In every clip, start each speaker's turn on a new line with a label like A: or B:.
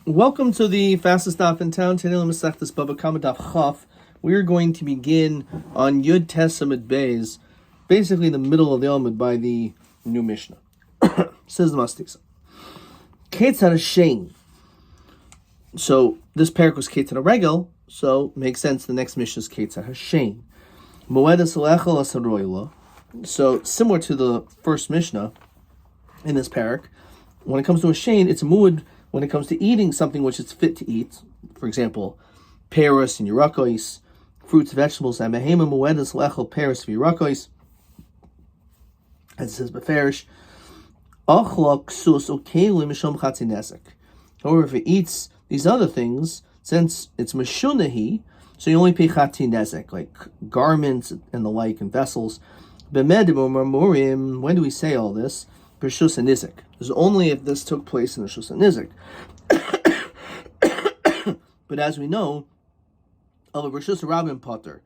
A: Welcome to the fastest stop in town. Today, Masechtas Bava Kamadaf Chaf. We're going to begin on Yud Tesamid Beis, basically the middle of the Amud by the new Mishnah. Says the Mastis. Kates had a shane. So this parak was Kates had a regel, so makes sense. The next Mishnah is Kates had a shane. Moedas lechel asaroila. So similar to the first Mishnah in this parak, when it comes to a shane, it's a muad. When it comes to eating something which is fit to eat, for example, pears and yirakois, fruits, vegetables, and behema moedas lechel pears v'yirakois, as it says beferish, achla ksus okelu mishom chatzinesek. However, if it eats these other things, since it's meshunahi, so you only pay chatzinesek, like garments and the like, and vessels. B'medim or marmurim, when do we say all this? Rishus and Nizik. This is only if this took place in Rishus and Nizik. But as we know, of a Rishus Rabbi Potter,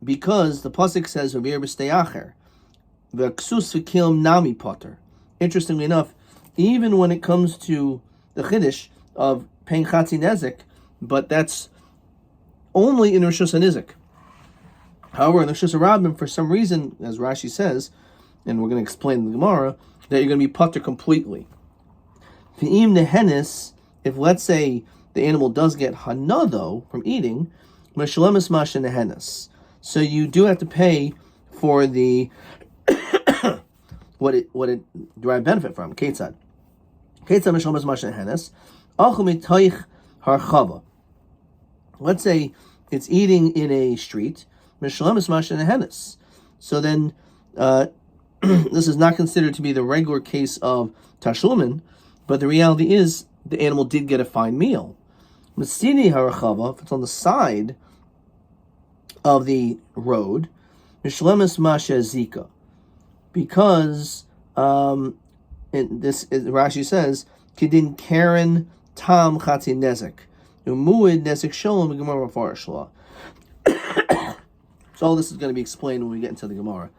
A: because the pasuk says V'vir b'steyacher, v'ksus v'kilm nami Potter. Interestingly enough, even when it comes to the chiddush of paying chatzi nezik, but that's only in Rishus and Nizik. However, in the Rishus Rabbi, for some reason, as Rashi says, and we're going to explain in the Gemara, that you're going to be putter completely. V'im nehenis, if let's say the animal does get hana though from eating, meshalemis masha nehenis. So you do have to pay for the what it derive benefit from. Ketzad meshalemis masha nehenis. Achu mitoich harchava. Let's say it's eating in a street, meshalemis masha nehenis. So then this is not considered to be the regular case of tashlumin, but the reality is the animal did get a fine meal. Masini harachava, if it's on the side of the road, mishlemis masha zika, because Rashi says kidin karen tam chati nezek umuid nezek shalom gemara farashla. So all this is going to be explained when we get into the Gemara.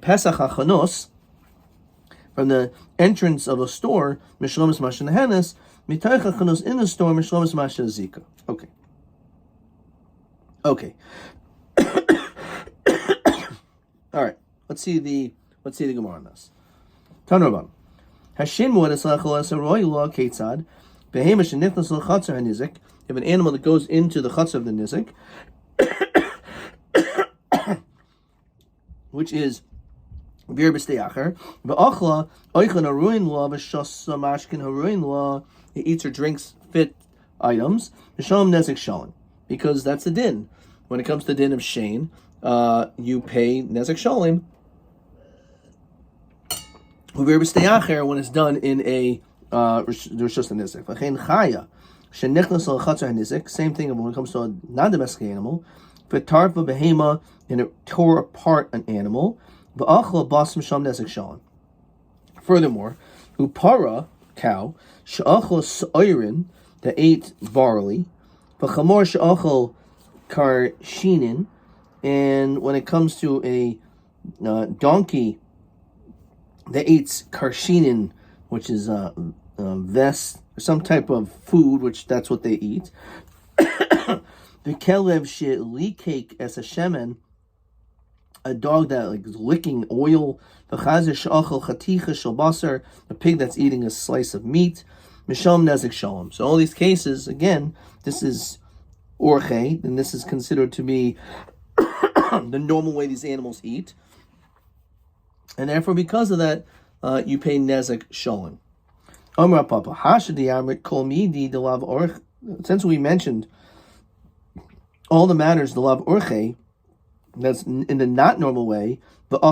A: Pesach hachanos, from the entrance of a store, mishlomis masha nehenes, mitaych hachanos in the store, mishlomis masha zika. Okay. All right. Let's see the Gemara on this. Tanraban. Hashem moedas lechel asaroy lo ketzad behema shenichnas lechatzar hanizik. If an animal that goes into the chatzar of the nizik, which is Vir b'steyacher, v'achla oichan haruin la v'shas mashkin haruin la. He eats or drinks fit items. V'shalom nezik shalom, because that's the din. When it comes to din of shane, you pay nezik shalom. Vir b'steyacher, when it's done in a rishus nezik. V'chein chaya shenichnas l'chatzar nizik. Same thing when it comes to a non-domestic animal. V'tarfa behema, and it tore apart an animal. Furthermore, upara, cow, she'achol soirin, that ate barley, v'chamor she'achol karshinin, and when it comes to a donkey that eats karshinin, which is vest, some type of food, which that's what they eat, v'kelev she'likek es a shemen, a dog that is licking oil, the pig that's eating a slice of meat, misham nezik shalom. So all these cases, again, this is orche, and this is considered to be the normal way these animals eat, and therefore because of that, you pay nezik shalom. Since we mentioned all the matters the lav orche, that's in the not normal way. What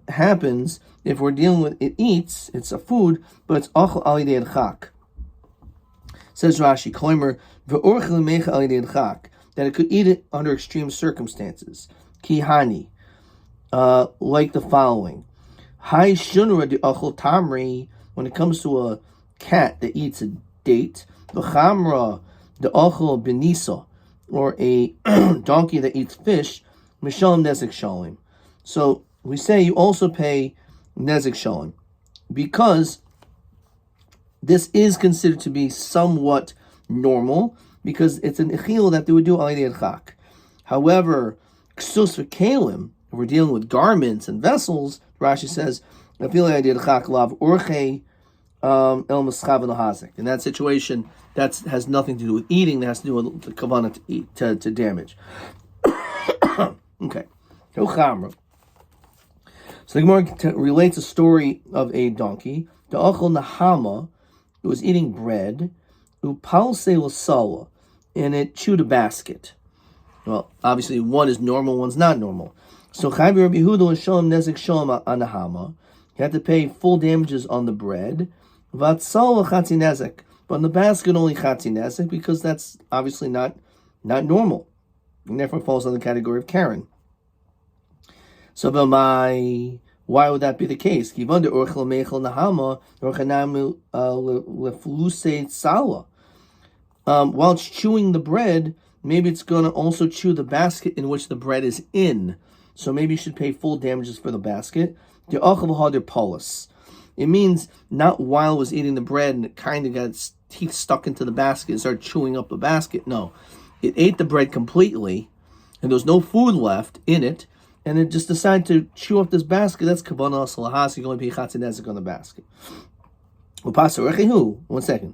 A: happens if we're dealing with it eats? It's a food, but it's achal al yedei chak. Says Rashi, Koimer ve'orchel mecha al yedei chak, that it could eat it under extreme circumstances. Kihani, like the following: Hai shunra de achal tamri, when it comes to a cat that eats a date. V'chamra the ochel benisa, or a donkey that eats fish, mishalem nezik shalim. So we say you also pay nezek shalom, because this is considered to be somewhat normal, because it's an echil that they would do al yedei chak. However, ksus v'kelim, if we're dealing with garments and vessels, Rashi says, in that situation, that has nothing to do with eating. That has to do with the kavanah to eat, to damage. Okay. So the Gemara relates a story of a donkey. The achol nahama, it was eating bread, upalse l'sala, and it chewed a basket. Well, obviously one is normal, one's not normal. So Rabbi Yehuda l'shalom nezek shalom anahama. You have to pay full damages on the bread. Vatsal chatzi nezek, but on the basket only chatzi nezek, because that's obviously not normal, and therefore falls on the category of Karen. So why would that be the case? While it's chewing the bread, maybe it's going to also chew the basket in which the bread is in. So maybe you should pay full damages for the basket. It means not while it was eating the bread and it kind of got its teeth stuck into the basket and started chewing up the basket. No, it ate the bread completely and there was no food left in it, and it just decided to chew up this basket. That's kavanah salahas. You can only pay chatzin nezek on the basket. 1 second.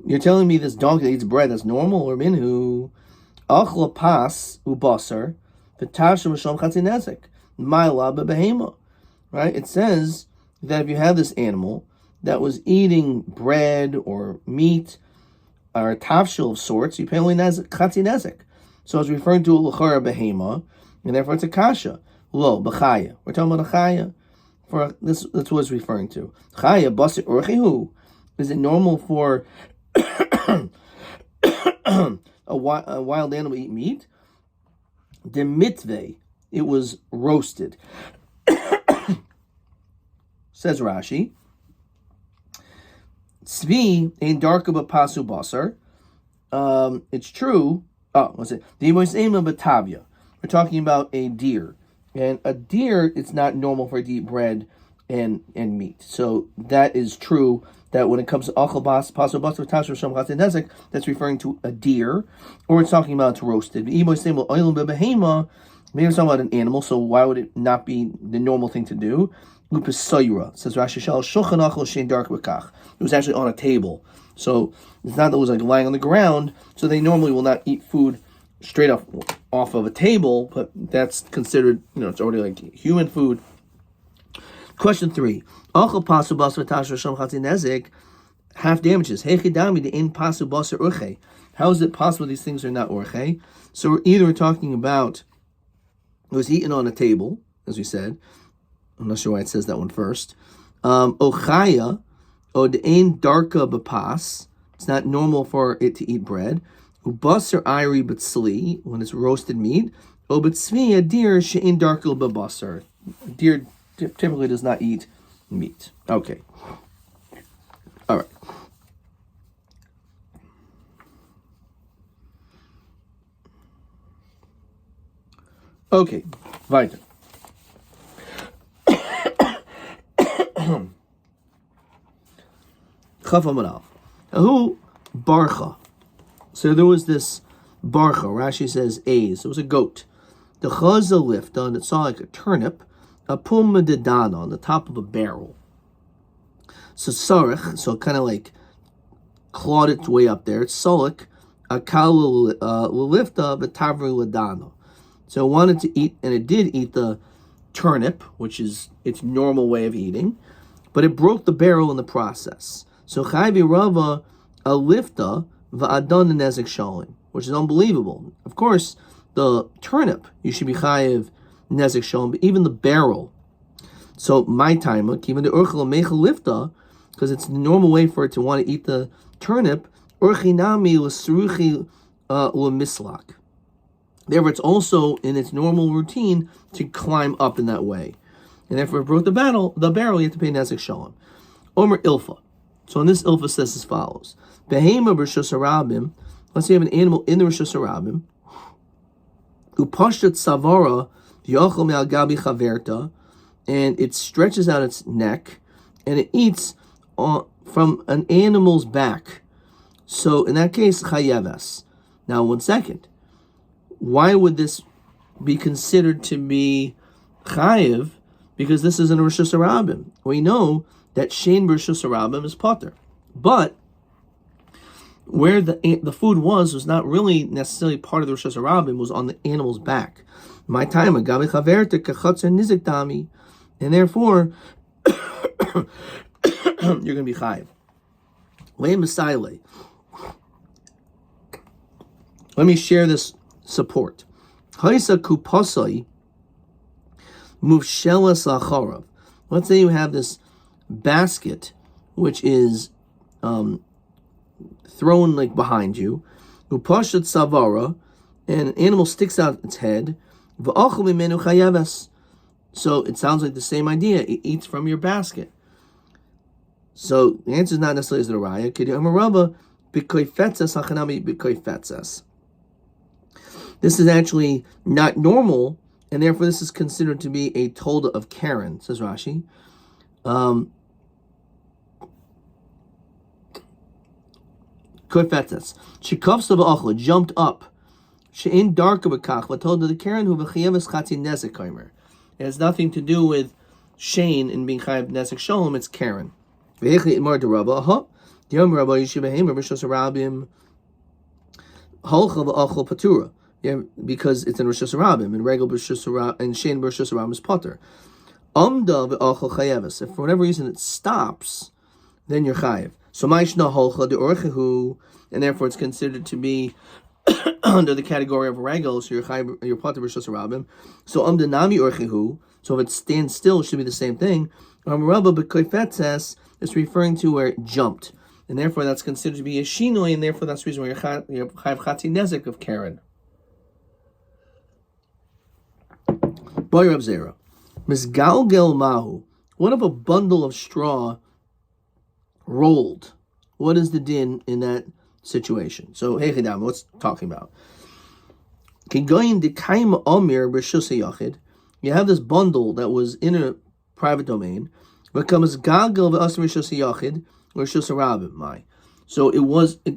A: You're telling me this donkey that eats bread, that's normal? Or minhu achla pas ubasar v'tashim misham chatzin nezek ma'ila bebehema. Right? It says that if you have this animal that was eating bread or meat or a tafshil of sorts, you pay only chatzin nezek. So it's referring to a l'chara behema, and therefore it's a kasha. Lo, b'chaya. We're talking about a chaya. For this, that's what it's referring to. Chaya, basir orchehu. Is it normal for a wild animal to eat meat? The mitveh, it was roasted. Says Rashi, Tzvi ein darka b'pasu basar. It's true. Oh, what's it? We're talking about a deer. And a deer, it's not normal for it to eat bread and meat. So that is true, that when it comes to achal bas, pasu basar, tasher sham chatzin nezek, that's referring to a deer, or it's talking about it's roasted. Maybe it's talking about an animal, so why would it not be the normal thing to do? Says Rashi, it was actually on a table. So it's not that it was like lying on the ground, so they normally will not eat food straight off of a table, but that's considered, it's already like human food. Question 3. Half damages. How is it possible these things are not orche? So we're either talking about it was eaten on a table, as we said. I'm not sure why it says that one first. Ochaya, od ein darka b'pas. It's not normal for it to eat bread. Ubasar ayri b'tzli, when it's roasted meat. O b'tzvi, a deer she'ein darka b'basar. Deer typically does not eat meat. Okay. All right. Okay. Weiter. Who barcha? So there was this barcha. Rashi says A's. It was a goat. The chaza lift on it saw like a turnip, a pum dedan on the top of a barrel. So sarich, so kind of like clawed its way up there. It's solik, a kal lifta betavri ladano. So it wanted to eat, and it did eat the turnip, which is its normal way of eating, but it broke the barrel in the process. So chayvi rava a lifta va'adon nezek shalim, which is unbelievable. Of course, the turnip you should be chayiv nezek shalim, but even the barrel. So my time, even the urchel mechel lifta, because it's the normal way for it to want to eat the turnip. Urchinami l'sruchi l'mislak. Therefore, it's also in its normal routine to climb up in that way. And therefore, if it broke the barrel, you have to pay nezek shalom. Omer ilfa. So on this ilfa says as follows: Behema b'rishus harabim. Let's say you have an animal in the rishus harabim. Upashtat savara v'yochel me'al gabi chaverta. and it stretches out its neck, and it eats from an animal's back. So in that case, chayeves. Now, 1 second. Why would this be considered to be chayev? Because this is in Rishus Harabim. We know that shein b'Rishus Harabim is potter, but where the food was not really necessarily part of the Rishus Harabim. Was on the animal's back. My time agavi chaverte kachatzer nizik dami, and therefore you're going to be chayev. Let me share this support. Haisa kupasai muvshelas lacharav. Let's say you have this basket, which is thrown like behind you. Upashat savara, and an animal sticks out its head. V'achol mimenu chayeves. So it sounds like the same idea. It eats from your basket. So the answer is not necessarily as the raya. K'di Rabbi b'koifetzes hachanami b'koifetzes. This is actually not normal, and therefore this is considered to be a tolda of Karen, says Rashi. Koifetzes. Shekavsa b'achla, jumped up. She'in darka b'kach, v'tolda the Karen hu v'chayeves chatzi nezek kaimer. It has nothing to do with Shane and being chayev nezek shalom, it's Karen. V'echli imar de Rabba, aha, Yomi Rabbi yeshivahem, Rishus Harabim, halcha v'achla patura. Yeah, because it's in Rishus Harabim, and Regel b'Rishus Harabim, and Shein b'Rishus Harabim is potter. Amda v'achal chayeves. If for whatever reason it stops, then you're chayev. So ma'ishna halcha de orchehu, and therefore it's considered to be under the category of Regel, so you're chayev, you're potter b'Rishus Harabim. So amda nami orchehu. So if it stands still, it should be the same thing. Rabba b'koifetzes is referring to where it jumped, and therefore that's considered to be a shinoi, and therefore that's the reason why you're chayev chatzi nezek of Karen. Boy Reb Zera, misgalgel mahu. What if a bundle of straw rolled? What is the din in that situation? So hey chidam, what's talking about? Kigoyin dekaim omer b'Rishus Yachid. You have this bundle that was in a private domain. Becomes galgel v'asem Rishus Yachid Rishus Harabim. So it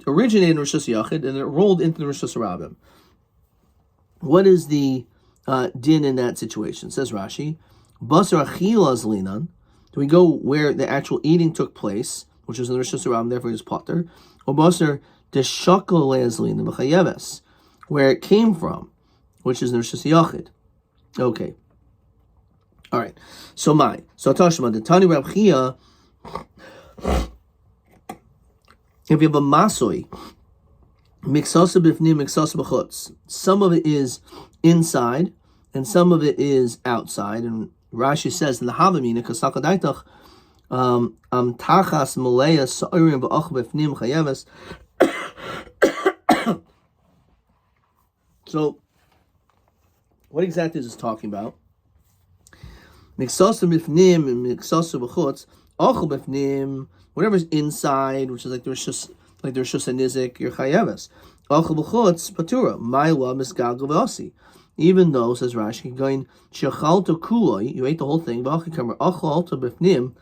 A: originated in Rishus Yachid and it rolled into the Rishus Harabim. What is the din in that situation? Says Rashi, basar achilas linan. Do we go where the actual eating took place, which was in the Rishus Harabim, therefore it's potter, or basar deshakol linan b'chayeves, where it came from, which is in the Rishus Yachid. Okay. All right. So Tashma, the Tani Rab Chia, if you have a masoi, mixasa b'fnim, mixasa b'chutz, some of it is inside, and some of it is outside. And Rashi says in the Havamina, kasakadaitach, tachas maleya sa'irim v'ach b'fnim chayeves. So, what exactly is this talking about? Mixasa b'fnim and mixasa b'chutz, ach b'fnim, whatever's inside, which is like the Rishus Nizik, your chayeves. Ach b'chutz patura, ma'ila misgalgal v'asi. Even though, says Rashi, going shechalta kuloi, you ate the whole thing. Achalta b'fnim,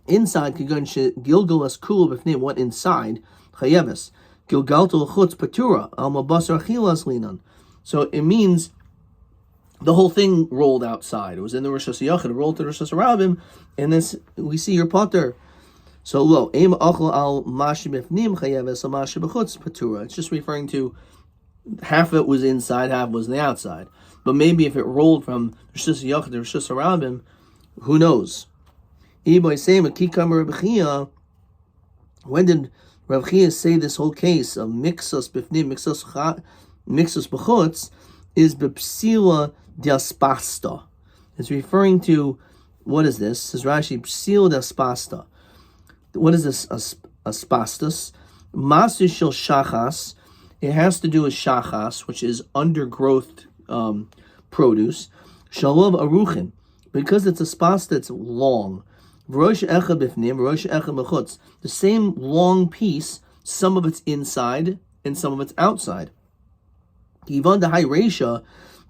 A: inside going gilgalas kula b'fnim, what inside chayeves. Gilgalta l'chutz patura alma basar achilas linan. So it means the whole thing rolled outside. It was in the Rishus Yachid, it rolled to the Rishus Harabim, and this we see your potter. So lo aim achal al mashi b'fnim chayeves al mashi b'chutz patura. It's just referring to half of it was inside, half was on the outside. But maybe if it rolled from Rishus Yachid to Rishus Harabim, who knows? When did Rav Chia say this whole case of mixus b'fnim, mixus b'chutz, is b'psila diaspasta? It's referring to, what is this? Says Rashi, psila diaspasta. What is this aspastus? Masu shel shachas. It has to do with shachas, which is undergrowth produce. Shalom aruchin, because it's a spas that's long. V'rosh echa b'fnim, v'rosh echa b'chutz. The same long piece, some of it's inside and some of it's outside. Even the high reisha,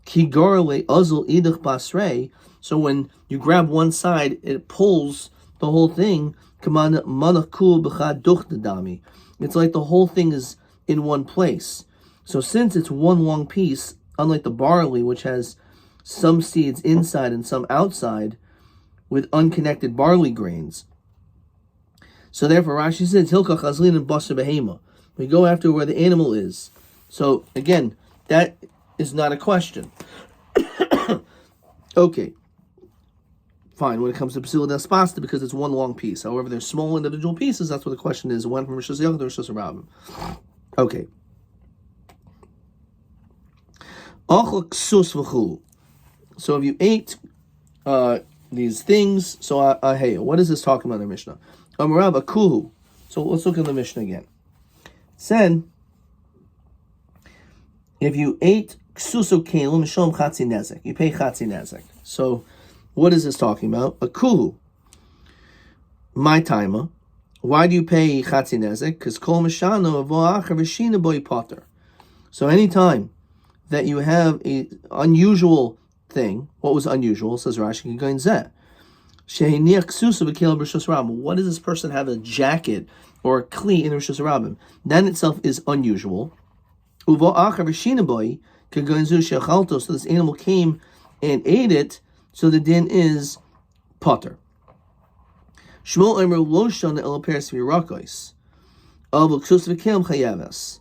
A: Kigor le'azul idach basrei. So when you grab one side, it pulls the whole thing. Kaman manakul b'chad duch dedami. It's like the whole thing is in one place. So since it's one long piece, unlike the barley, which has some seeds inside and some outside, with unconnected barley grains. So therefore, Rashi says, Hilka chazlin and basa behema. We go after where the animal is. So again, that is not a question. Okay. Fine, when it comes to Psila das Pasta, because it's one long piece. However, there's small individual pieces, that's what the question is. One from Rishus Yachid or Rishus Rabbi. Okay. So if you ate these things, so hey, what is this talking about in the Mishnah? Amarab akuhu. So let's look at the Mishnah again. It said, if you ate ksuso kelim mishom chatzi nezek, you pay chatzi nezek. So what is this talking about? Akuhu. My timer. Why do you pay chatzi nezek? Because kol mishano avo acher v'shina boy potter. So anytime that you have a unusual thing, what was unusual? Says Rashi Kigain Zeh. What does this person have a jacket or a kli in Rishus Rabbim? That in itself is unusual. So this animal came and ate it, so the din is potter. Shmuel Omer lo shana el peres v'yirakois. Avol ksus v'kelim chayaves.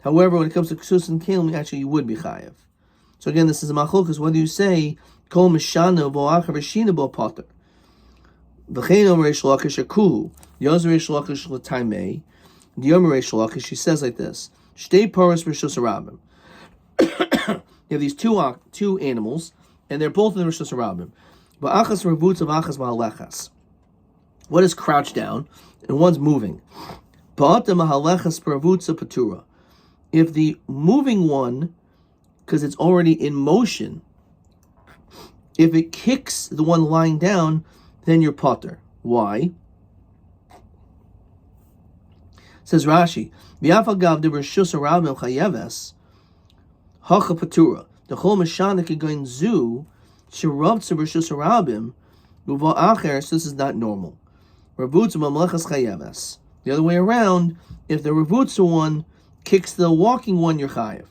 A: However, when it comes to ksus and kelim, actually you would be chayav. So again, this is a machlokas. Whether you say kol mishana v'achav v'shina bo potter. V'chein omer reish lakish akuhu. Yoz reish lakish l'taimei. The omer reish lakish, she says like this: Shtei paras rishus harabim. You have these two animals, and they're both in the rishus harabim. Ba'achas revutz of achas ma'alechas. One is crouched down, and one's moving. Ba'ata ma'alechas pervutza patura. If the moving one, because it's already in motion, if it kicks the one lying down, then you're potter. Why? Says Rashi, V'afagav de rishus harabim chayeves hacha patura. The chol mashana kegoin zu shirav to rishus harabim uva acher. So this is not normal. Revutza mamlechas chayeves. The other way around, if the revutza one kicks the walking one, you're chayev.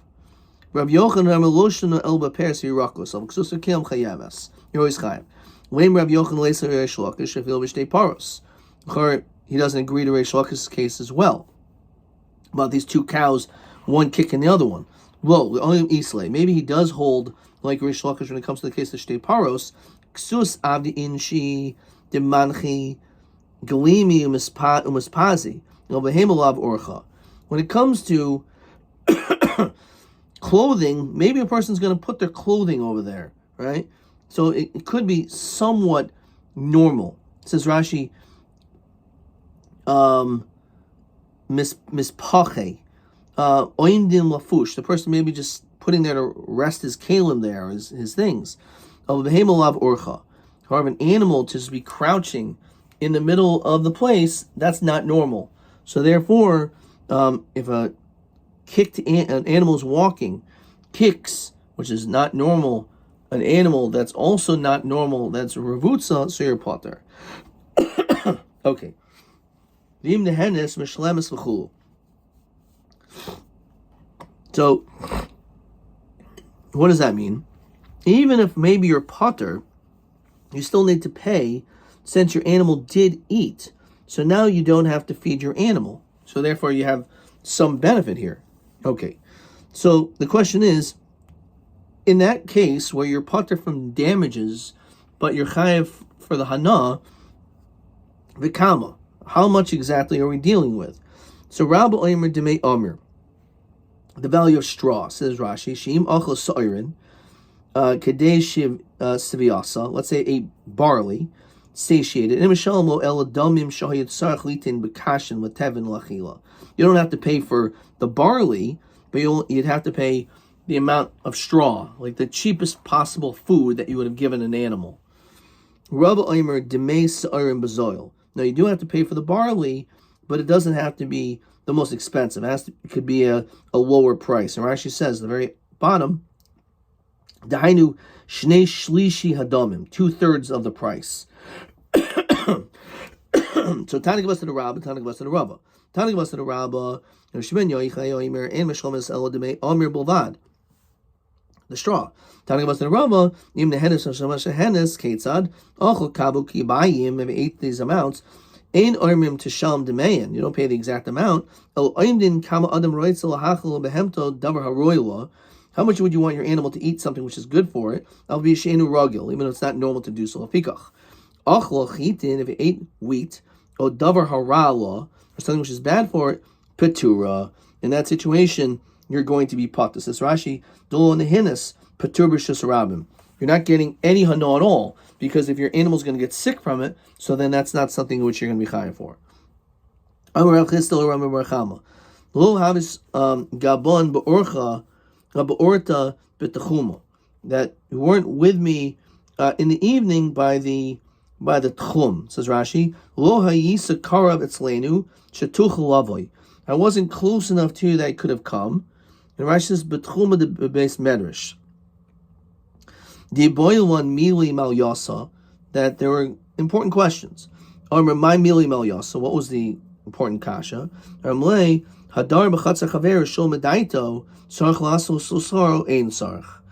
A: Rabbi Yochanan Loshana Elba Peres Yirakos of Ksusa Kim Chayaves. You're always chayev. When Rabbi Yochanan Leser Reish Lakish if he'll be paros, he doesn't agree to Reish Lakish's case as well. About these two cows, one kicking the other one. Well, only Islay. Maybe he does hold like Reish Lakish when it comes to the case of Shtei Paros. Ksus Avdi Inshi Demanchi Galimi Umispazi. Behemalav Orcha. When it comes to clothing, maybe a person's going to put their clothing over there, right? So it could be somewhat normal. It says Rashi, mispache, oindim lafush. The person maybe just putting there to rest his kalim there, his things. However, an animal to just be crouching in the middle of the place, that's not normal. So therefore, if an animal is walking, kicks, which is not normal, an animal that's also not normal, that's revutza, so you're potter. Okay. So, what does that mean? Even if maybe you're potter, you still need to pay since your animal did eat. So now you don't have to feed your animal. So therefore you have some benefit here. Okay. So the question is, in that case where you're potter from damages, but you're chayev for the hana, v'kama, how much exactly are we dealing with? So Rabbi Omer Demei Omer, the value of straw, says Rashi, Shim Achel Soirin, Kadei Shiv Siviasa, let's say a barley, satiated. You don't have to pay for the barley, but you'd have to pay the amount of straw, like the cheapest possible food that you would have given an animal. Rabbi Omer Demei Soirin Bazoil. Now you do have to pay for the barley, but it doesn't have to be the most expensive. It could be a lower price. And Rashi says, the very bottom, Dahainu shnei shlishi hadamim, 2/3 of the price. So Tani goes to the Rabbi, Tani goes to the Rabba. Tani goes to the Rabba, Shimon Yoichai Yoimer, and Meshlomis Elodeme, Amir Bolvad. The straw. Tani goes to the Rabba, Im Nehenis, Shamash Henis, Ketzad, Ochel Kabu Kibayim, if 8 these amounts, Ain Armim to Shalom Demayan, you don't pay the exact amount. El Oimdin Kama Adam Roitzel Hachel Behemto Davar Haroila. How much would you want your animal to eat something which is good for it? I'll be Shenu Rogil, even though it's not normal to do so. Pikach. Achlo Chitin, if it ate wheat, O Davar Harala, or something which is bad for it, Petura. In that situation, you're going to be patur. Says Rashi, Dolo Nehinis, Petur B'Shus Rabim. You're not getting any hana at all, because if your animal's going to get sick from it, so then that's not something which you're going to be chayav for. Amar Chistel Ramah Barchama. Lo Havis Gabon Beorcha Beorta Betachuma. That you weren't with me in the evening by the tchum. Says Rashi, Lo Hayisa Karav Etzlenu Shatuch Lavoy. I wasn't close enough to you that I could have come. And Rashi says Betchuma the base medrash. The boil one mili mal yasa, that there were important questions. Amr my mili mal yasa, what was the important kasha? Amlei hadar b'chatzer chaver shol medaito sarach laso susaro ein sarach.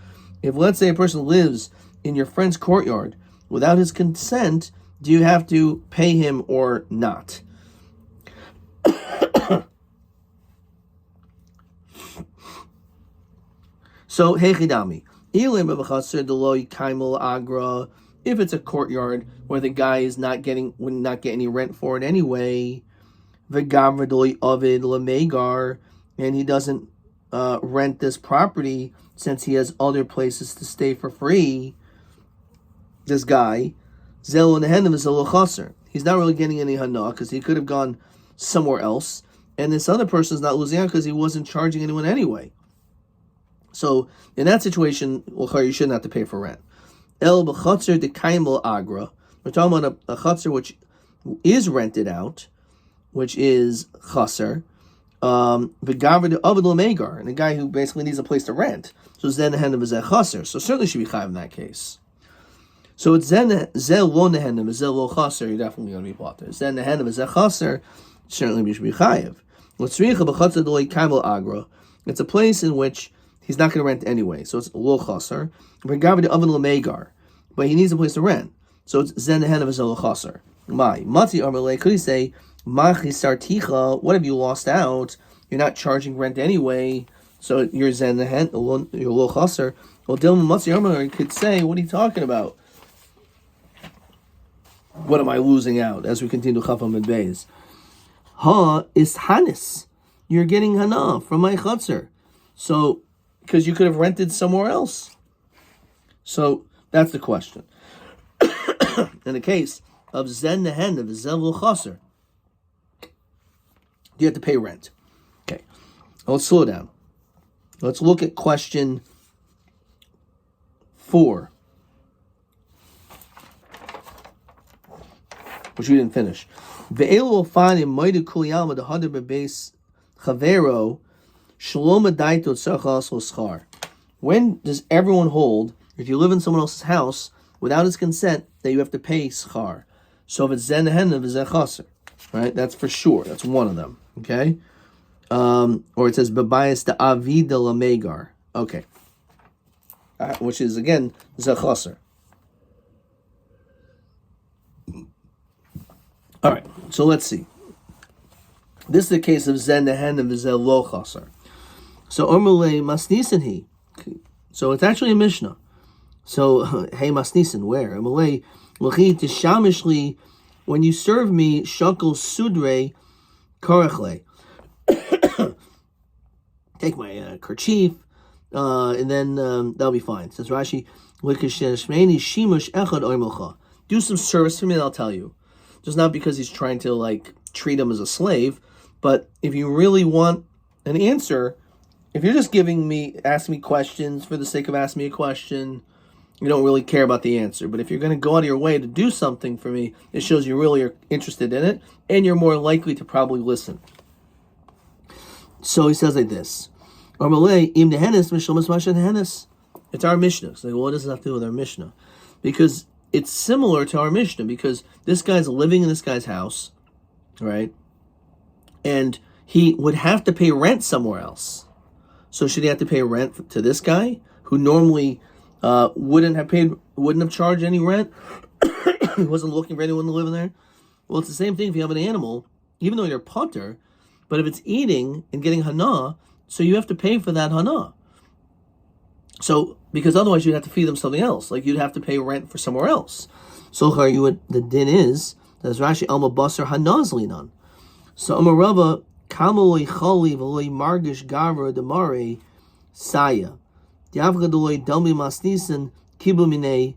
A: If let's say a person lives in your friend's courtyard without his consent, do you have to pay him or not? So hechidami. If it's a courtyard where the guy is would not get any rent for it anyway, and he doesn't rent this property since he has other places to stay for free, this guy, he's not really getting any hana because he could have gone somewhere else, and this other person is not losing out because he wasn't charging anyone anyway. So in that situation, you shouldn't have to pay for rent. El b'chatzer dekaimel agra. We're talking about a chatzer which is rented out, which is chaser. V'gaver de avid l'megar, and a guy who basically needs a place to rent. So zen nehenim is a chaser. So certainly should be chayav in that case. So it's zen lo nehenim is lo chaser. You're definitely going to be patur. Zen nehenim is a chaser. Certainly you should be chayav. L'tzricha b'chatzer dekaimel agra. It's a place in which he's not going to rent anyway, so it's lo chaser. But he needs a place to rent, so it's zen the hand of his lo chaser. My mati armale, could he say machi sarticha? What have you lost out? You're not charging rent anyway, so you're zen the hand, you're lo chaser. Well, dilma mati armale could say, what are you talking about? What am I losing out? As we continue to chafam and beis, ha is hanis. You're getting hana from my chaser, so. Because you could have rented somewhere else. So that's the question. In the case of zen nehen of zen lo chaser, do you have to pay rent? Okay, let's slow down. Let's look at question 4, which we didn't finish. Ve'elu will find in moedu kuliyama the hadar bebeis chavero. When does everyone hold, if you live in someone else's house without his consent, that you have to pay schar? So if it's zen nehenim, it's zen chaser, right? That's for sure. That's one of them. Okay, or it says bebayis the avid la megar. Okay, which is again zen chaser. All right, so let's see. This is the case of zen nehenim and zen lo chaser. So Ormule Masnisin he. So it's actually a Mishnah. So hey Masnisin, where? Ormule Lachi Tishamishli, when you serve me Shakal Sudre Karachle. Take my kerchief, and then that'll be fine. Says Rashi, Shimush Echad Ormulcha. Do some service for me and I'll tell you. Just not because he's trying to treat him as a slave, but if you really want an answer, if you're just asking me questions for the sake of asking me a question, you don't really care about the answer. But if you're going to go out of your way to do something for me, it shows you really are interested in it, and you're more likely to probably listen. So he says like this. If It's our Mishnah. So, well, what does it have to do with our Mishnah? Because it's similar to our Mishnah, because this guy's living in this guy's house, right? And he would have to pay rent somewhere else. So should he have to pay rent to this guy who normally wouldn't have charged any rent? He wasn't looking for anyone to live in there. Well, it's the same thing if you have an animal, even though you're putter, but if it's eating and getting hana, so you have to pay for that hana. So, because otherwise you'd have to feed them something else, like you'd have to pay rent for somewhere else. So, the din is, that's Rashi, Alma Basar Hanaz Linan. So, Amarava, Kamaloi Chali, Valoi Margish Gavra, Demare, Saya. Diavgadoloi Dami Masnisan, Kibumine,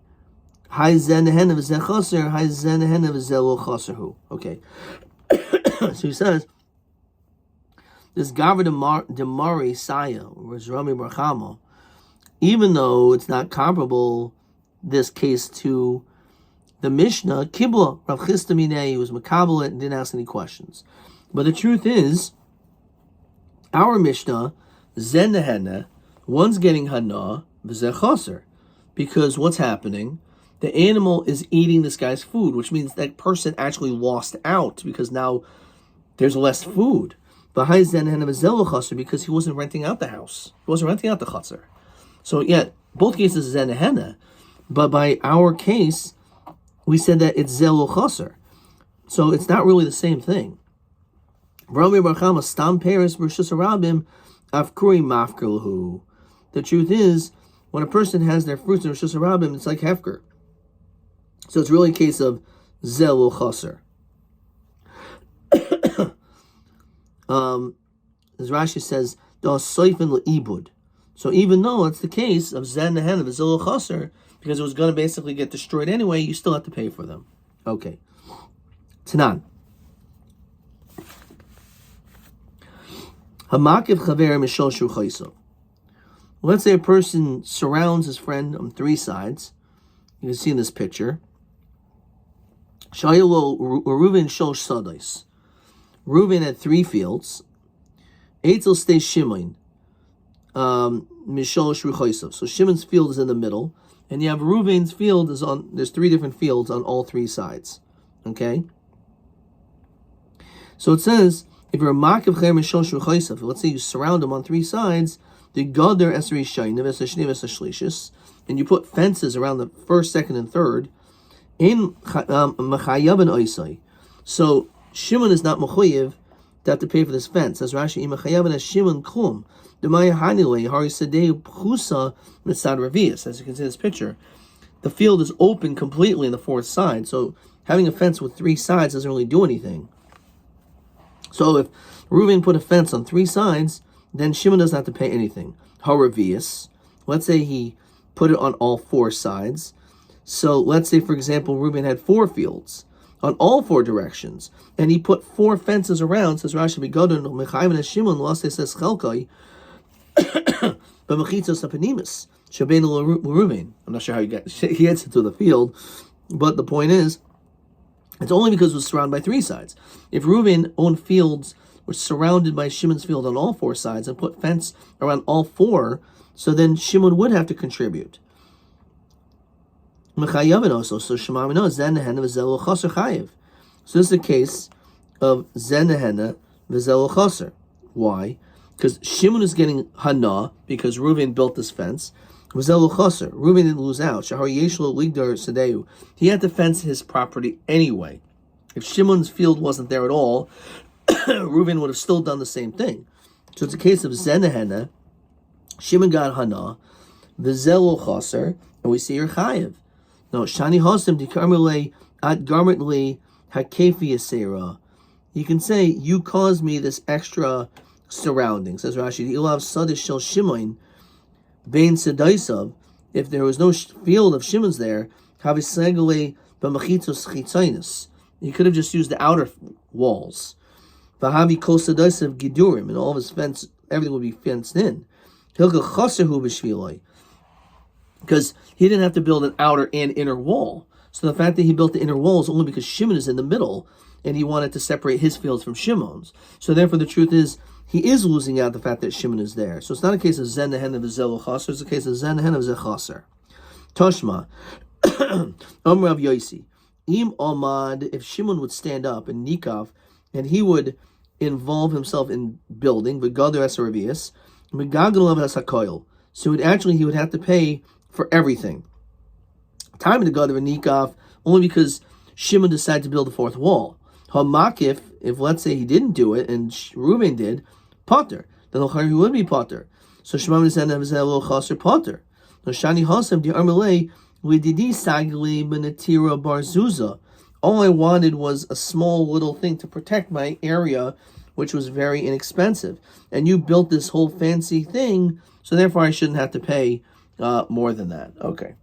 A: Hai Zen Hen of Zechaser, Hai Zen Hen of Zelo Chaserhu. Okay. So he says, this Gavra Demare Saya, was Rami Barchama, even though it's not comparable, this case, to the Mishnah, Kibla, Rav Chisda Minei, was Makabal and didn't ask any questions. But the truth is, our Mishnah, Zen Nehena, one's getting Hana, V'zeh Chaser. Because what's happening? The animal is eating this guy's food, which means that person actually lost out, because now there's less food. V'hai Zen Nehena V'zeh Chaser, because he wasn't renting out the house. He wasn't renting out the Chaser. So yeah, both cases is Zen Nehena, but by our case, we said that it's Zelo Chaser. So it's not really the same thing. The truth is, when a person has their fruits in Rosh Hashanah, it's like Hefker. So it's really a case of Zelo Chaser. As Rashi says, Das Soifen Le'ibud. So even though it's the case of Zen Nehena V'zelo Chaser, because it was going to basically get destroyed anyway, you still have to pay for them. Okay. Tanan. Hamakiv Chaver Mishol Shu Chayso. Let's say a person surrounds his friend on three sides. You can see in this picture. Shayelo Reuven Shosh Sadais. Reuven had 3 fields. Eitzel stays Shimon. Mishol Shu Chayso. So Shimon's field is in the middle. And you have Reuven's field there's 3 different fields on all 3 sides. Okay? So it says, if you're a Makav Cher Mishol Shu Chayso, let's say you surround them on 3 sides, the Gader Esri Shainim Esashniv Esashlishis, and you put fences around the first, second, and third, in Machayav and Oisai. So Shimon is not Mechayev to have to pay for this fence. As Rashi, Machayav and Shimon Klum. As you can see in this picture, the field is open completely in the 4th side, so having a fence with 3 sides doesn't really do anything. So if Reuven put a fence on 3 sides, then Shimon doesn't have to pay anything. Haravias, let's say he put it on all 4 sides. So let's say, for example, Reuven had 4 fields on all 4 directions, and he put 4 fences around. Says Rashi, Begodon Mechayim and Shimon lost says Chelkai. But Mechitzos Apanimus, Shabein Reuven. I'm not sure how he gets into the field, but the point is, it's only because it was surrounded by 3 sides. If Reuven owned fields were surrounded by Shimon's field on all 4 sides and put fence around all 4, so then Shimon would have to contribute. Mechayavin also, so Shemamino Zen Nehena V'zelo Chaser Chayev. So this is the case of Zen Nehena V'zelo Chaser. Why? Because Shimon is getting Hana because Reuven built this fence. V'zelo Chaser. Reuven didn't lose out. Shahar Yeshlo Ligdar Sadeu. He had to fence his property anyway. If Shimon's field wasn't there at all, Reuven would have still done the same thing. So it's a case of Zen Nehena. Shimon got Hana. V'zelo Chaser. And we see your Chayev. No, Shani Hosim Dikarmele at Garmently Hakefi Asera. You can say, you caused me this extra surrounding. Says Rashi, the Ilav Sadish Shel Shimon, Bain Sedaisav, if there was no field of Shimon's there, Kavisagale Bamachitos Chitzainis. He could have just used the outer walls. Vahavi Kosadaisav Gidurim, and all of his fence, everything would be fenced in. Hilka Chaserhu B'Shviloi. Because he didn't have to build an outer and inner wall. So the fact that he built the inner wall is only because Shimon is in the middle, and he wanted to separate his fields from Shimon's. So therefore, the truth is, he is losing out the fact that Shimon is there. So it's not a case of Zen Nehen of Zelo Chaser, it's a case of Zen Nehen of Zechaser. Toshma, Rav Yosi, Im Omad, if Shimon would stand up and Nikav, and he would involve himself in building, V'gadar Esaravias, V'gagalav Hasakoil. So he would have to pay for everything. Time to Gadar and Nikav, only because Shimon decided to build a fourth wall. Hamakif, if let's say he didn't do it and Reuben did, Potter, then he would be Potter. So Shimon is a little chaser Potter. No Shani Hasam di Armalei Lididi Sagli Benatira Barzuza. All I wanted was a small little thing to protect my area, which was very inexpensive. And you built this whole fancy thing, so therefore I shouldn't have to pay more than that. Okay.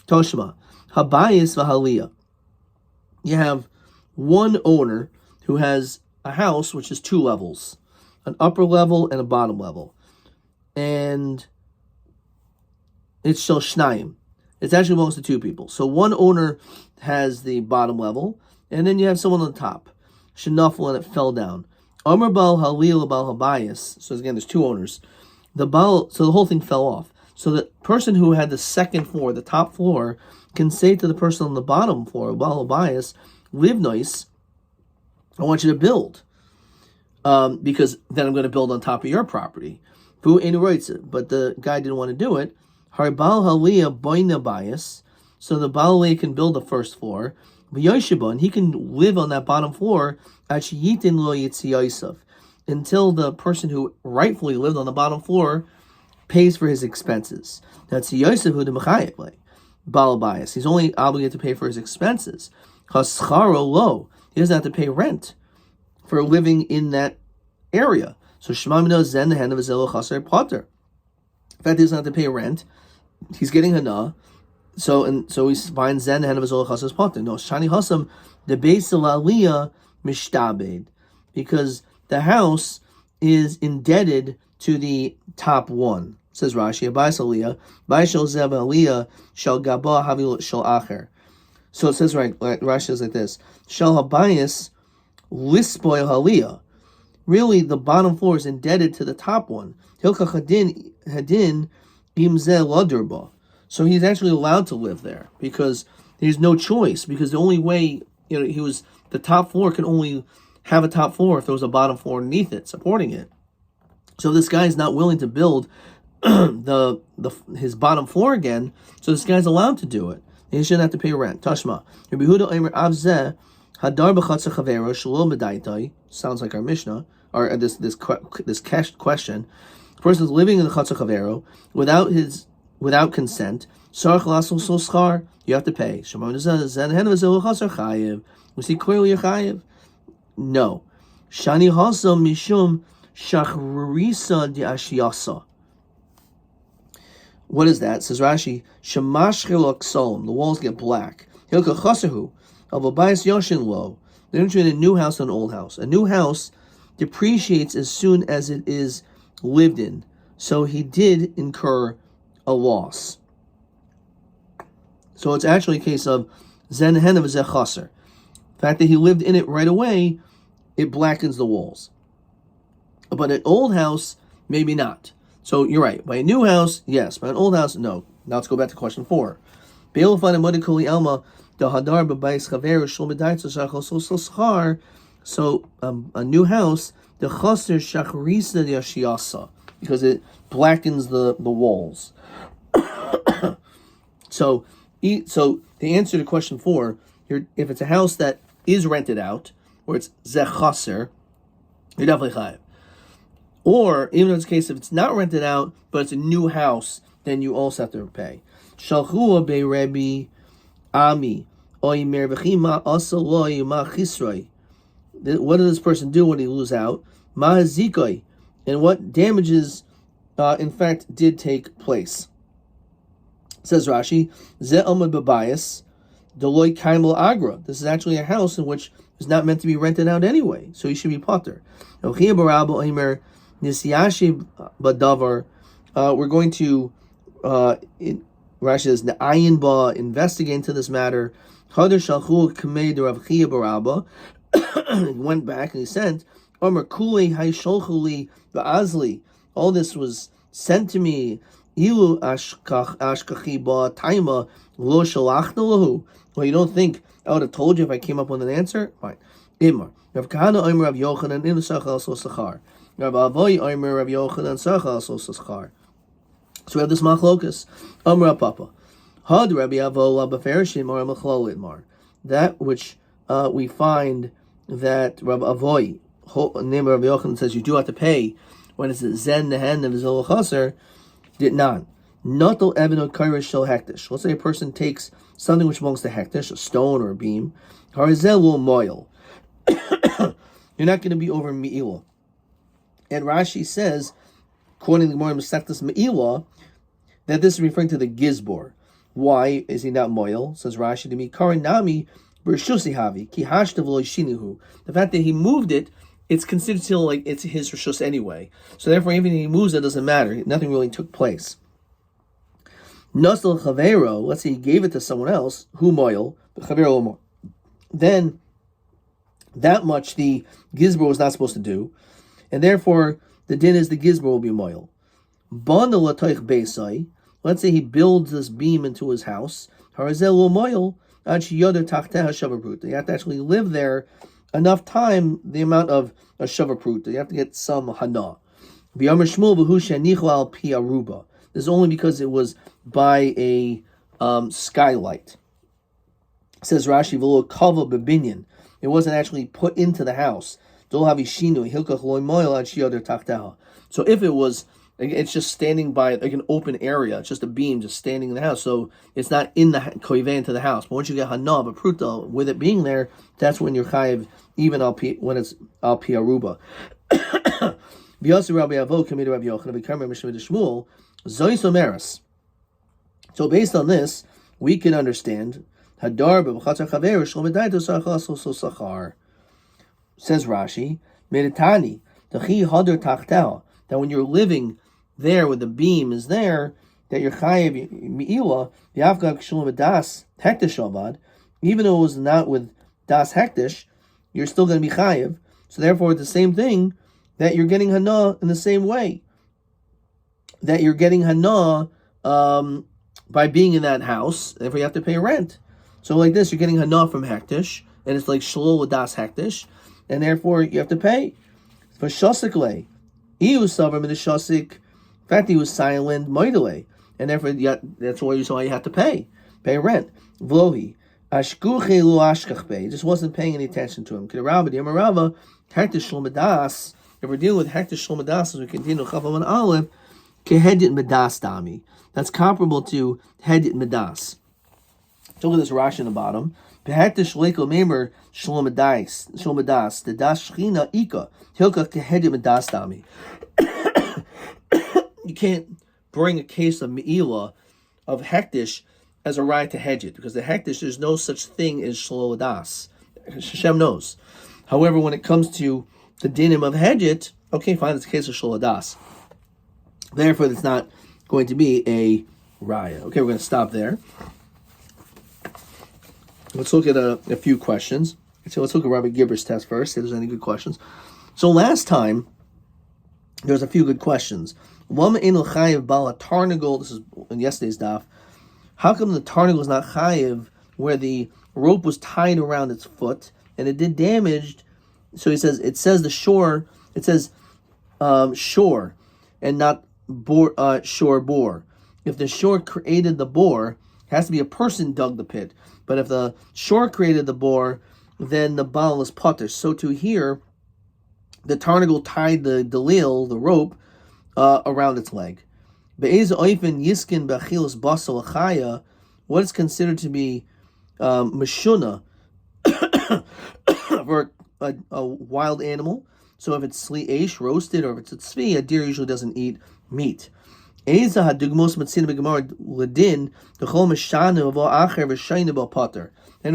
A: Toshma, Habayis Vahaliyah. You have one owner who has a house which is 2 levels, an upper level and a bottom level. And it's Shel Shnayim. It actually belongs to 2 people. So one owner has the bottom level, and then you have someone on the top. Shenafel, and it fell down. Amar Bal Halil Bal Habayis. So again, there's 2 owners. So the whole thing fell off. So the person who had the second floor, the top floor, can say to the person on the bottom floor, Bal Habayis, live nice. I want you to build, because then I'm going to build on top of your property. But the guy didn't want to do it. Harbal Haliyah Boina Bias. So the Balaway can build the first floor. And he can live on that bottom floor until the person who rightfully lived on the bottom floor pays for his expenses. That's Yosef who the Mechayek Balabias. He's only obligated to pay for his expenses. Chascharo lo. He doesn't have to pay rent for living in that area. So Shema Mino Zen the hand of his Chaser Potter. In fact, he doesn't have to pay rent. He's getting hana. So he finds Zen the hand of his Chaser Potter. No, Shani Hasam the Beis Aliyah Mishtabed, because the house is indebted to the top one. Says Rashi, Abayis Aliyah, Bayishal Zev Aliyah Shal Gaba Havil Shal Acher. So it says Rashi says like this: Shal Habayis Lispoy Haliyah. Really, the bottom floor is indebted to the top one. Hilka Hadin Imze Ladurba. So he's actually allowed to live there because there's no choice. Because the only way, the top floor can only have a top floor if there was a bottom floor underneath it supporting it. So this guy's not willing to build his bottom floor again. So this guy's allowed to do it. And he shouldn't have to pay rent. Tashma. Rabbi Huda Omer Avzeh Hadar b'chatzer chavero shelo medaitai. Sounds like our Mishnah, or this question. The person is living in the chatzer chavero without consent. Sarach lasul sol schar. You have to pay. Shemon zen hen v'zeh chaser chayiv. We see clearly a chayiv. No. Shani hasam mishum shachrisa di ashiyasa. What is that? Says Rashi, Shemashchil Aksolom, the walls get black. Hilka Chasahu, of a bias Yoshin Lo. They're between a new house and an old house. A new house depreciates as soon as it is lived in. So he did incur a loss. So it's actually a case of Zen Hen of Zeh Chaser. The fact that he lived in it right away, it blackens the walls. But an old house, maybe not. So you're right. By a new house, yes. By an old house, no. Now let's go back to question 4. So a new house, the chaser shachrisa the ashiyasa, because it blackens the walls. So the answer to question 4, if it's a house that is rented out, or it's zechaser, you're definitely chayav. Or, even in this case, if it's not rented out, but it's a new house, then you also have to pay. Shalchua be Rabbi Ami, oimer v'chima asaloi ma chisroi. What does this person do when he loses out? Ma hazikoi. And what damages, in fact, did take place? Says Rashi, Ze omad babayas, deloi kaimel agra. This is actually a house in which it's not meant to be rented out anyway, so you should be potter. Ochia barabo oimer Nisyashi Badavar, we're going to, Rashi says, Na'ayin Ba, investigate into this matter, Hadar Shalchu Kamei de Rav Chia Barabba. He went back and he sent, Omer Kuli Hay Sholchuli Ba'azli. All this was sent to me. Ilu Ashkachi Ba Taima Lo Shalachna Lahu. Well, you don't think I would have told you if I came up with an answer? Fine. Imar. Rav Kahana Omer Rav Yochanan Ilu Sachal So Sachar. Rav Avoy Omer Rav Yochanan Sachal So Sachar. So we have this machlokas. Omer Papa. Had Rabbi Avola Beferishim or Machlol Itmar. That which we find that Rabbi Avoy, name of Rabbi Yochanan, says you do have to pay when it's Zen Nehen of Zol Chaser, did not. Notel Evin Kairish Shel Hektish. Let's say a person takes something which belongs to Hektish, a stone or a beam. Harizel will moil. You're not going to be over Me'ilah. And Rashi says, quoting the Gemara Masechtas Me'ilah, that this is referring to the Gizbor. Why is he not moil? Says Rashi to me, Karin Nami Bershusi Havi, Ki Hashtav Lo Shinihu. The fact that he moved it, it's considered still like it's his Rishus anyway. So therefore, even if he moves it, doesn't matter. Nothing really took place. Nasal Chavero, let's say he gave it to someone else, who moil, but Chavero more. Then, that much the Gizbor was not supposed to do, and therefore, the din is the Gizbor will be moil. Banda Latoich Beisai, let's say he builds this beam into his house, Harazel will moil, you have to actually live there enough time, the amount of a shavaprut. You have to get some hana. This is only because it was by a skylight. Says Rashi, v'lo kava bebinyan. It wasn't actually put into the house. So if it was, it's just standing by like an open area. It's just a beam just standing in the house. So it's not in the koivan to the house. But once you get hana, but pruta, with it being there, that's when you're chayiv, even when it's al pi aruba. V'yasi Rabbi Avo committed Rabbi Yochanan v'karmer mishmei Shmuel zois omeras. So based on this, we can understand hadar b'chatzar chaver shlomedai to sachar so sachar. Says Rashi, meditani tachi hadar tachtah, that when you're living there where the beam is there, that you're chayiv mi'ilah, v'yavgav k'shalom das hektish avad, even though it was not with das hektish, you're still going to be chayiv. So therefore, it's the same thing that you're getting hana in the same way. That you're getting hana by being in that house, therefore you have to pay rent. So like this, you're getting hana from hektish, and it's like shalol das hektish, and therefore you have to pay. For shasik lei, he was sovereign in the shasik. In fact, he was silent, moidele, and therefore that's why you have to pay rent. Vlohi ashkuche lu ashkach pay. Just wasn't paying any attention to him. Rabbi Yamarava hektish shlomadas. If we're dealing with hektish shlomadas, as we continue chafam and aleph, kehedit medas dami. That's comparable to hedit medas. So look at this Rashi in the bottom. Behektish leiko memer shlomadas the das shchina ika hilka kehedit medas dami. You can't bring a case of me'ilah of hektish as a right to hedge it, because the hektish, there's no such thing as shlomadas. Hashem knows. However, when it comes to the dinim of hedget, okay, fine, it's a case of shlomadas. Therefore, it's not going to be a raya. Okay, we're going to stop there. Let's look at a few questions. So let's look at Rabbi Gibber's test first, see if there's any good questions. So last time, there was a few good questions. Lama ein chayiv bala tarnagol. This is in yesterday's daf. How come the tarnagol is not chayiv where the rope was tied around its foot and it did damage? So he says, it says the shore, it says shore and not shore bore. If the shore created the bore, it has to be a person dug the pit. But if the shore created the bore, then the bal is potter. So to here, the tarnagol tied the delil, the rope, around its leg. What is considered to be mashuna for a wild animal? So if it's sli roasted, or if it's a tzvi, a deer usually doesn't eat meat. And who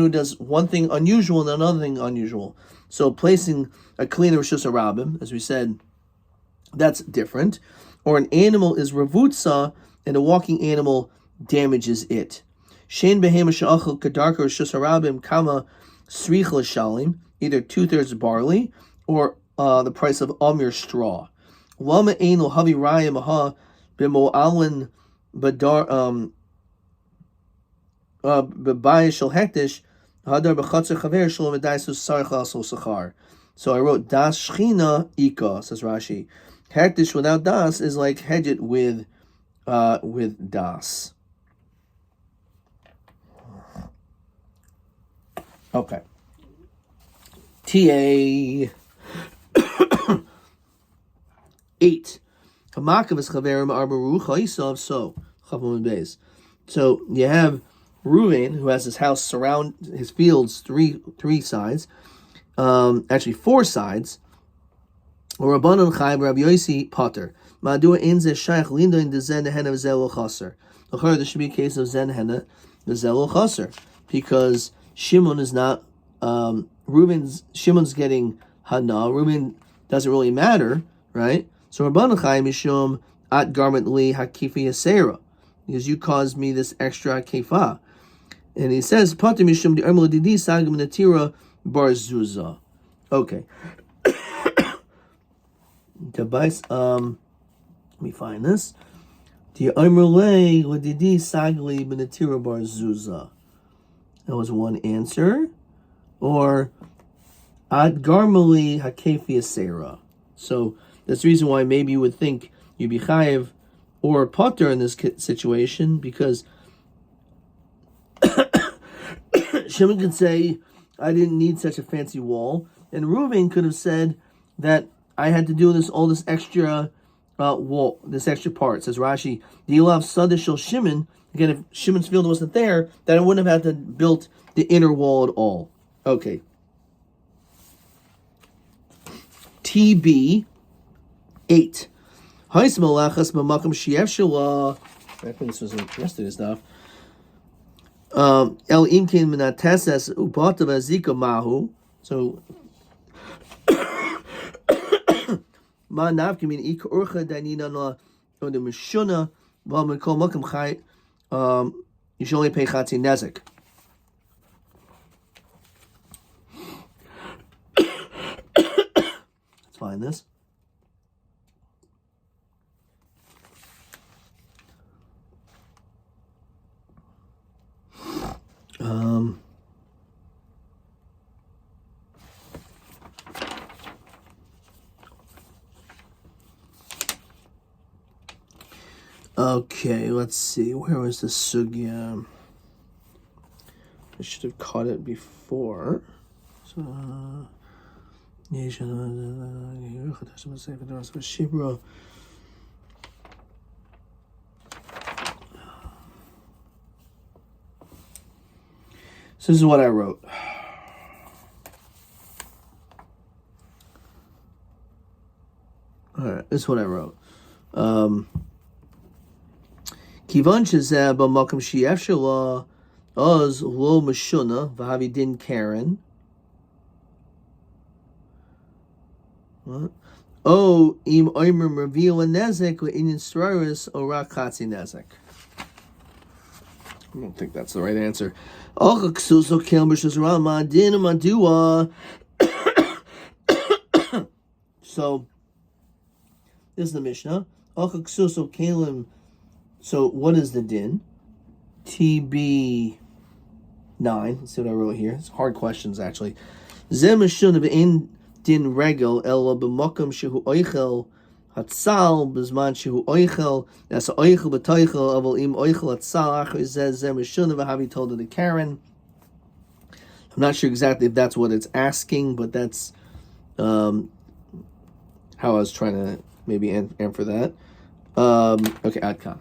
A: does one thing unusual and another thing unusual. So placing a cleaner rishus harabim, as we said, that's different. Or an animal is revutza and a walking animal damages it. Shein behema she'achal kadarka or shusarabim kama srichel shalim, either 2/3 barley or the price of amir straw. Lama einul havi raya maha b'mo'alin badar b'bayis shel hektish hadar b'chatzer chaver shel v'daisus sarchal so sachar. So I wrote das shchina ika, says Rashi. Hektish without das is like hedget with das. Okay. TA 8. Hamakav chaverim arbaru chayisav so chavon beis. So you have Reuven, who has his house surround his fields three sides, actually 4 sides. Or Rabbanon Chai Rabbi Yosi Potter. Ma'adua ein ze shaykh linda in the zen hena v'zel chaser. Achar there should be a case of zen hena v'zel chaser, because Shimon is not Shimon's getting hana. Reuven doesn't really matter, right? So Rabbanon Chai mishum at garment li hakifi yasera, because you caused me this extra kefa. And he says Potter mishum the ermel didi sagim natira bar zuzah. Okay. Let me find this. That was one answer. Or ad garmali hakefi asera. So that's the reason why maybe you would think you'd be chayiv or potter in this situation, because Shimon could say, I didn't need such a fancy wall, and Reuven could have said that I had to do all this extra wall, this extra part. Says Rashi, the Ilav Sadishal Shimon. Again, if Shimon's field wasn't there, then I wouldn't have had to build the inner wall at all. Okay. TB 8. I think this was yesterday's stuff. El Imkin Minateses Ubatav Azika Mahu. So Ma navki min ik urcha danina na the mishuna while we call makam chai. You should only pay chatzi nezek. Let's find this. Okay, let's see. Where was the sugya? I should have caught it before. So, so this is what I wrote. All right, this is what I wrote. Kivan shezeh b'makom she'ef shela oz lo meshuna v'havi din Karen. What? O im oimer reveal a nezek le'inyan sraris o rak chatzi nezek. I don't think that's the right answer. So this is the Mishnah. So what is the din? TB 9. Let's see what I wrote here. It's hard questions actually. Din regel ela b'makam shehu oichel hatzal b'zman shehu oichel that's oichel b'toichel aval im oichel hatzal achar zeh zeh mishuna v'havi told it to Karen. I'm not sure exactly if that's what it's asking, but that's how I was trying to maybe answer that. Okay, Adkan.